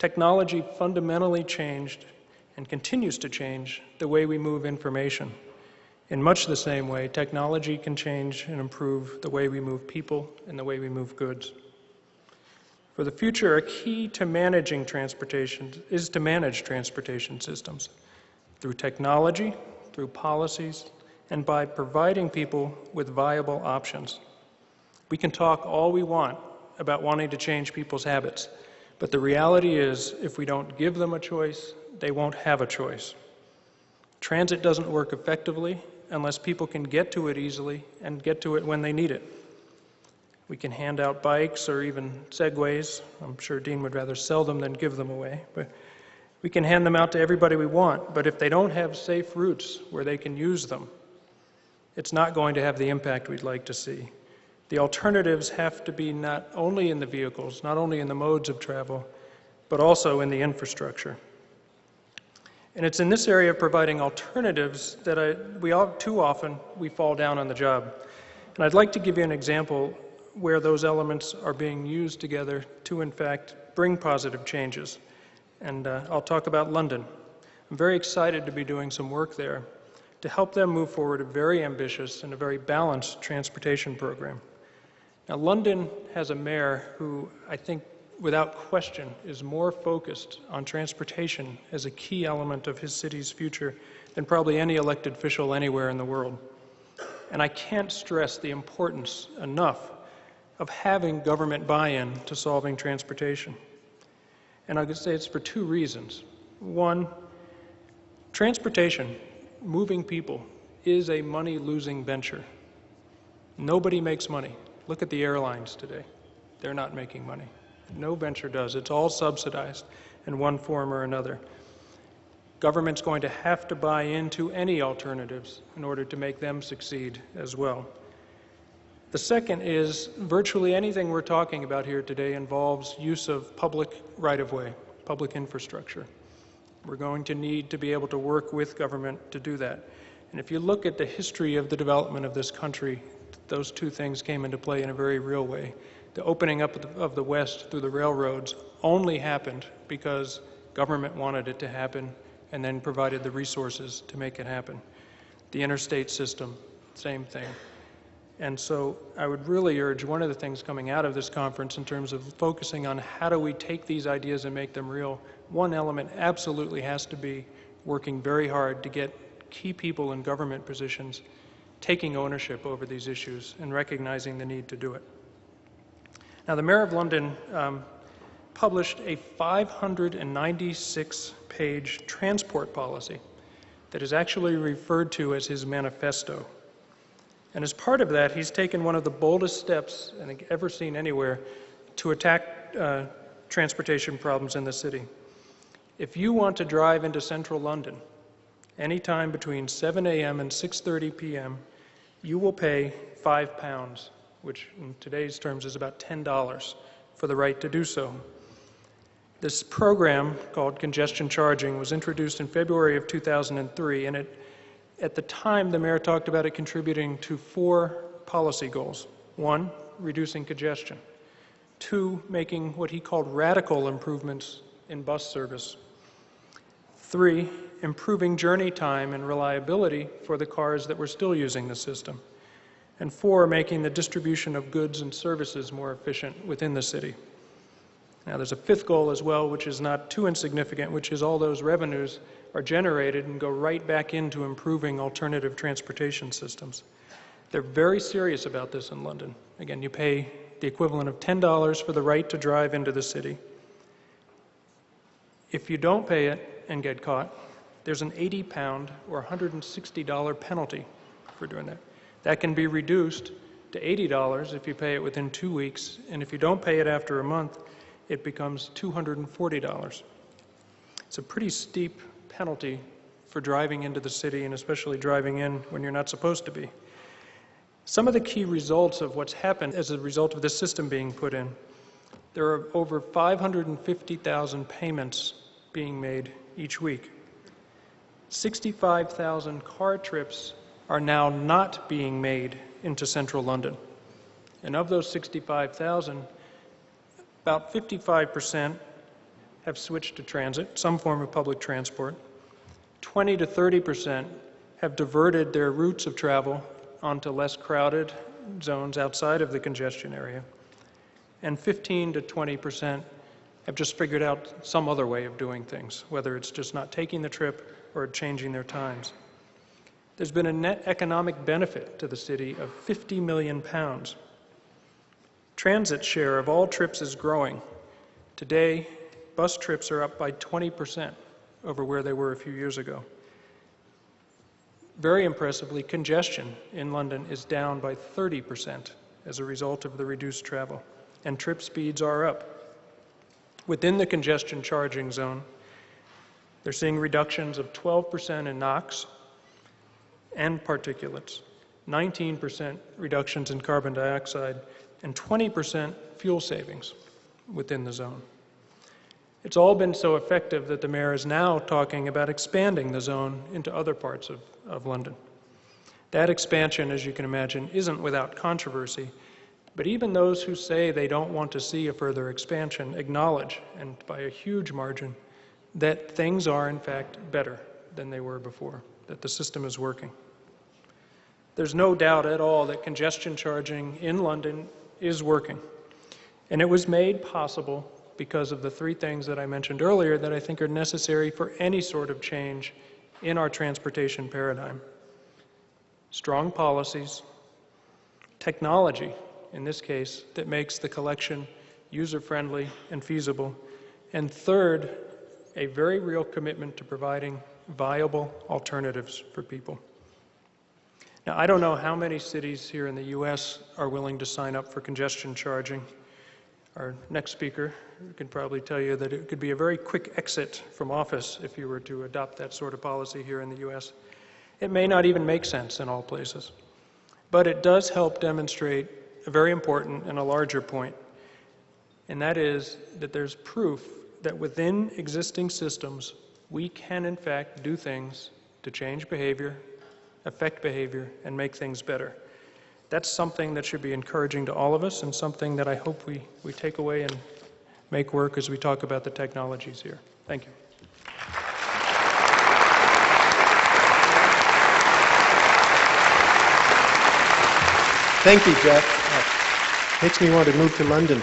Technology fundamentally changed and continues to change the way we move information. In much the same way, technology can change and improve the way we move people and the way we move goods. For the future, a key to managing transportation is to manage transportation systems through technology, through policies, and by providing people with viable options. We can talk all we want about wanting to change people's habits, but the reality is, if we don't give them a choice, they won't have a choice. Transit doesn't work effectively unless people can get to it easily and get to it when they need it. We can hand out bikes or even Segways. I'm sure Dean would rather sell them than give them away. But we can hand them out to everybody we want, but if they don't have safe routes where they can use them, it's not going to have the impact we'd like to see. The alternatives have to be not only in the vehicles, not only in the modes of travel, but also in the infrastructure. And it's in this area of providing alternatives that too often we fall down on the job. And I'd like to give you an example where those elements are being used together to, in fact, bring positive changes. And I'll talk about London. I'm very excited to be doing some work there to help them move forward a very ambitious and a very balanced transportation program. Now, London has a mayor who I think, without question, is more focused on transportation as a key element of his city's future than probably any elected official anywhere in the world. And I can't stress the importance enough of having government buy-in to solving transportation. And I'll say it's for two reasons. One, transportation, moving people, is a money-losing venture. Nobody makes money. Look at the airlines today. They're not making money. No venture does. It's all subsidized in one form or another. Government's going to have to buy into any alternatives in order to make them succeed as well. The second is virtually anything we're talking about here today involves use of public right-of-way, public infrastructure. We're going to need to be able to work with government to do that. And if you look at the history of the development of this country, those two things came into play in a very real way. The opening up of the West through the railroads only happened because government wanted it to happen and then provided the resources to make it happen. The interstate system, same thing. And so I would really urge, one of the things coming out of this conference in terms of focusing on how do we take these ideas and make them real, one element absolutely has to be working very hard to get key people in government positions taking ownership over these issues and recognizing the need to do it. Now, the Mayor of London published a 596-page transport policy that is actually referred to as his manifesto. And as part of that, he's taken one of the boldest steps I think ever seen anywhere to attack transportation problems in the city. If you want to drive into central London anytime between 7 a.m. and 6:30 p.m., you will pay £5, which in today's terms is about $10, for the right to do so. This program, called congestion charging, was introduced in February of 2003, and at the time the mayor talked about it contributing to 4 policy goals. 1, reducing congestion. 2, making what he called radical improvements in bus service. 3, improving journey time and reliability for the cars that were still using the system. And 4, making the distribution of goods and services more efficient within the city. Now, there's a 5th goal as well, which is not too insignificant, which is all those revenues are generated and go right back into improving alternative transportation systems. They're very serious about this in London. Again, you pay the equivalent of $10 for the right to drive into the city. If you don't pay it and get caught, there's an £80 or $160 penalty for doing that. That can be reduced to $80 if you pay it within 2 weeks, and if you don't pay it after a month, it becomes $240. It's a pretty steep penalty for driving into the city, and especially driving in when you're not supposed to be. Some of the key results of what's happened as a result of this system being put in, there are over 550,000 payments being made each week. 65,000 car trips are now not being made into central London. And of those 65,000, about 55% have switched to transit, some form of public transport. 20 to 30% have diverted their routes of travel onto less crowded zones outside of the congestion area. And 15 to 20% have just figured out some other way of doing things, whether it's just not taking the trip or changing their times. There's been a net economic benefit to the city of 50 million pounds. Transit share of all trips is growing. Today, bus trips are up by 20% over where they were a few years ago. Very impressively, congestion in London is down by 30% as a result of the reduced travel, and trip speeds are up. Within the congestion charging zone, they're seeing reductions of 12% in NOx and particulates, 19% reductions in carbon dioxide, and 20% fuel savings within the zone. It's all been so effective that the mayor is now talking about expanding the zone into other parts of London. That expansion, as you can imagine, isn't without controversy, but even those who say they don't want to see a further expansion acknowledge, and by a huge margin, that things are in fact better than they were before, that the system is working. There's no doubt at all that congestion charging in London is working, and it was made possible because of the three things that I mentioned earlier that I think are necessary for any sort of change in our transportation paradigm. Strong policies, technology, in this case, that makes the collection user-friendly and feasible, and third, a very real commitment to providing viable alternatives for people. Now, I don't know how many cities here in the U.S. are willing to sign up for congestion charging. Our next speaker can probably tell you that it could be a very quick exit from office if you were to adopt that sort of policy here in the U.S. It may not even make sense in all places, but it does help demonstrate a very important and a larger point, and that is that there's proof that within existing systems, we can in fact do things to change behavior, affect behavior, and make things better. That's something that should be encouraging to all of us and something that I hope we take away and make work as we talk about the technologies here. Thank you. Thank you, Jeff. Makes me want to move to London.